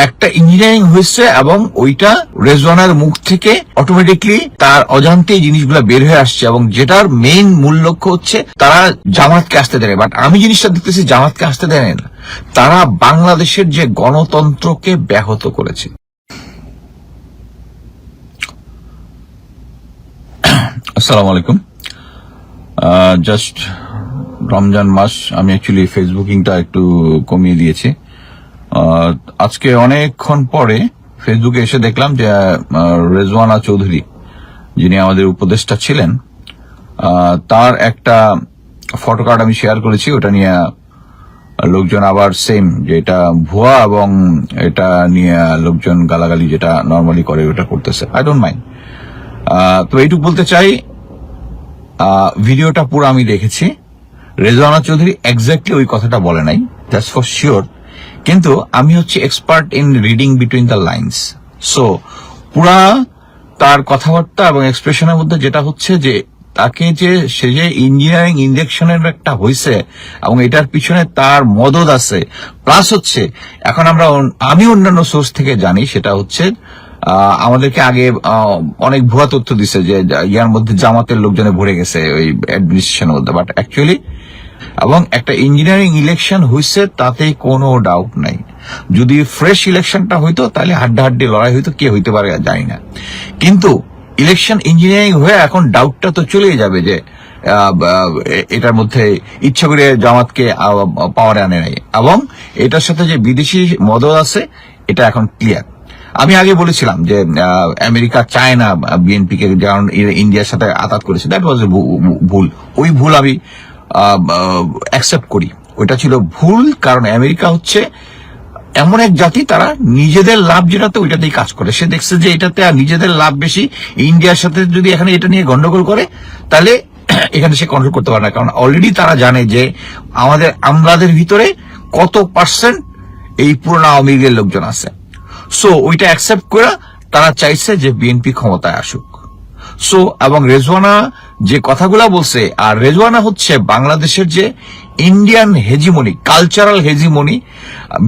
একটা ইঞ্জিনিয়ারিং হয়েছে এবং ওইটা রেজওয়ানার মুখ থেকে অটোমেটিকলি তার অজান্তে জিনিসগুলো বের হয়ে আসছে, এবং যেটার মেইন মূল লক্ষ্য হচ্ছে তারা জামাতকে আসতে দেয়। বাট আমি জিনিসটা দেখতেছি জামাতকে আসতে দেয় না, তারা বাংলাদেশের যে গণতন্ত্রকে ব্যাহত করেছে। আসসালামু আলাইকুম। জাস্ট রমজান মাস, আমি অ্যাকচুয়ালি ফেসবুকিংটা একটু কমিয়ে দিয়েছি। আজকে অনেকক্ষণ পরে ফেসবুকে এসে দেখলাম যে রেজওয়ানা চৌধুরী, যিনি আমাদের উপদেষ্টা ছিলেন, তার একটা ফটো কার্ড আমি শেয়ার করেছি। ওটা নিয়ে লোকজন আবার সেম, যে এটা ভুয়া, এবং এটা নিয়ে লোকজন গালাগালি যেটা নর্মালি করে ওটা করতেছে। I don't mind. তো এইটুকু বলতে চাই, ভিডিওটা পুরো আমি দেখেছি। রেজওয়ানা চৌধুরী এক্স্যাক্টলি ওই কথাটা বলে নাই, দ্যাটস ফর শিওর, কিন্তু আমি হচ্ছে expert in reading between the lines. So পুরা তার কথাবার্তা এবং এক্সপ্রেশনের মধ্যে যেটা হচ্ছে যে তাকে সে যে ইঞ্জিনিয়ারিং ইঞ্জেকশনের একটা হয়েছে এবং এটার পিছনে তার মদত আছে, প্লাস হচ্ছে এখন আমি অন্যান্য সোর্স থেকে জানি, সেটা হচ্ছে আমাদেরকে আগে অনেক ভুয়া তথ্য দিছে যে ইয়ার মধ্যে জামাতের লোকজনে ভরে গেছে ওই অ্যাডমিনিস্ট্রেশনের মধ্যে। বাট অ্যাকচুয়ালি এবং একটা ইঞ্জিনিয়ারিং ইলেকশন হয়েছে তাতে কোনো ডাউট নাই। যদি ফ্রেশ ইলেকশনটা হইতো তাহলে হাড্ডাহাড্ডি লড়াই হইতো, কে হইতে পারে জানি না। কিন্তু ইলেকশন ইঞ্জিনিয়ারিং হয়ে এখন ডাউটটা তো চলেই যাবে যে এটার মধ্যে ইচ্ছা করে জামাতকে পাওয়ারে আনে নাই, এবং এটার সাথে যে বিদেশি মদত আছে এটা এখন ক্লিয়ার। আমি আগে বলেছিলাম যে আমেরিকা চায় না বিএনপি কে, যেমন ইন্ডিয়ার সাথে আঘাত করেছে, দ্যাট ওয়াজ ভুল। ওই ভুল আমি অ্যাকসেপ্ট করি, ওইটা ছিল ভুল। কারণ আমেরিকা হচ্ছে এমন এক জাতি, তারা নিজেদের লাভ যেটাতে ওইটাতেই কাজ করে। সে দেখছে যে এটাতে আর নিজেদের লাভ বেশি, ইন্ডিয়ার সাথে যদি এখানে এটা নিয়ে গন্ডগোল করে তাহলে এখানে সে কন্ট্রোল করতে পারে না। কারণ অলরেডি তারা জানে যে আমলাদের ভিতরে কত পার্সেন্ট এই পুরনো আওয়ামী লীগের লোকজন আছে। সো ওইটা অ্যাকসেপ্ট করে তারা চাইছে যে বিএনপি ক্ষমতায় আসুক। সো এবং রেজওয়ানা যে কথাগুলা বলছে, আর রেজওয়ানা হচ্ছে বাংলাদেশের যে ইন্ডিয়ান হেজিমনি, কালচারাল হেজিমনি,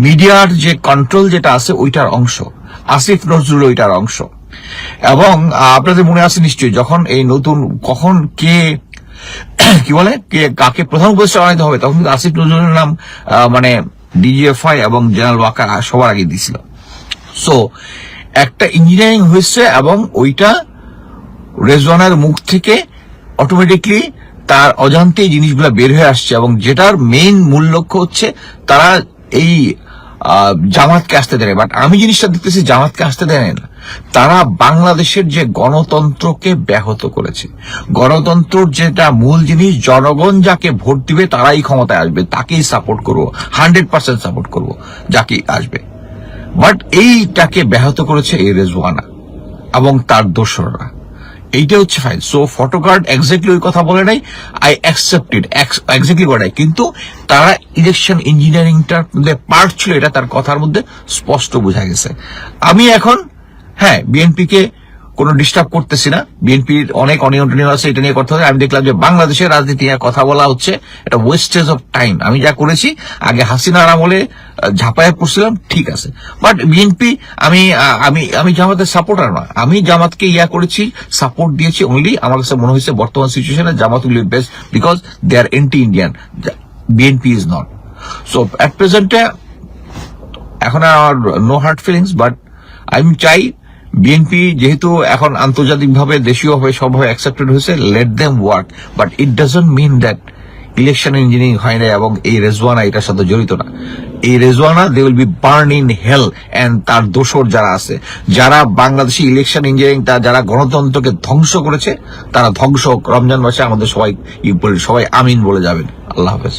মিডিয়ার যে কন্ট্রোল যেটা আছে ওইটার অংশ, আসিফ নজরুল ওইটার অংশ। এবং আপনাদের মনে আছে নিশ্চয়ই, যখন এই নতুন কখন কে কি বলে কে কাকে প্রধান উপদেষ্টা বানাইতে হবে, তখন কিন্তু আসিফ নজরুলের নাম মানে ডিজিএফআই এবং জেনারেল ওয়াকার সবার আগে দিয়েছিল। সো একটা ইঞ্জিনিয়ারিং হয়েছে এবং ওইটা রেজওয়ানার মুখ থেকে অটোমেটিকলি তার অজান্তে জিনিসগুলো বের হয়ে আসছে, এবং যেটার মেইন মূল লক্ষ্য হচ্ছে তারা এই জামাতকে আসতে দেয়। বাট আমি জিনিসটা দেখতেছি জামাতকে আসতে দেয় না, তারা বাংলাদেশের যে গণতন্ত্রকে ব্যাহত করেছে। গণতন্ত্রর যেটা মূল জিনিস, জনগণ যাকে ভোট দিবে তারাই ক্ষমতায় আসবে, তাকেই সাপোর্ট করবো, 100% সাপোর্ট করবো যাকেই আসবে। বাট এইটাকে ব্যাহত করেছে এই রেজওয়ানা এবং তার দোসররা। এইটা হচ্ছে file. So photo card exactly ওই কথা বলে নাই, আই অ্যাকসেপ্ট ইট, এক্স্যাক্টলি করে নাই, কিন্তু তারা ইলেকশন ইঞ্জিনিয়ারিংটার মধ্যে পার্ট ছিল, এটা তার কথার মধ্যে স্পষ্ট বোঝা গেছে। আমি এখন বিএনপি কে কোনো ডিস্টার্ব করতেছি না, বিএনপির অনেক অনিয়ন্ত্রণীয় আছে, এটা নিয়ে কথা হবে। আমি দেখলাম যে বাংলাদেশের রাজনীতি নিয়ে কথা বলা হচ্ছে এটা ওয়েস্টেজ অফ টাইম। আমি যা করেছি আগে হাসিনার আমলে ঝাঁপায় পড়ছিলাম, ঠিক আছে, বাট বিএনপি আমি জামাতের সাপোর্টার না, আমি জামাতকে করেছি, সাপোর্ট দিয়েছি অনলি আমার কাছে মনে হয়েছে বর্তমান সিচুয়েশনে Jamaat will be best because they are anti Indian, BNP is not. So at প্রেজেন্টে এখন আমার নো হার্ট ফিলিংস, বাট আমি চাই বিএনপি যেহেতু এখন আন্তর্জাতিকভাবে দেশীয়ভাবে সবভাবে অ্যাকসেপ্টেড হয়েছে, let them work. But it doesn't mean that election engineering হয় না এবং এই রেজওয়ানা এটার সাথে জড়িত না। এই Rezwana they will be burn in hell, and তার দোসর যারা আছে, যারা বাংলাদেশি ইলেকশন ইঞ্জিনিয়ারিং যারা গণতন্ত্রকে ধ্বংস করেছে, তারা ধ্বংস হোক। রমজান মাসে আমাদের সবাই আমিন বলে যাবেন। আল্লাহ হাফেজ।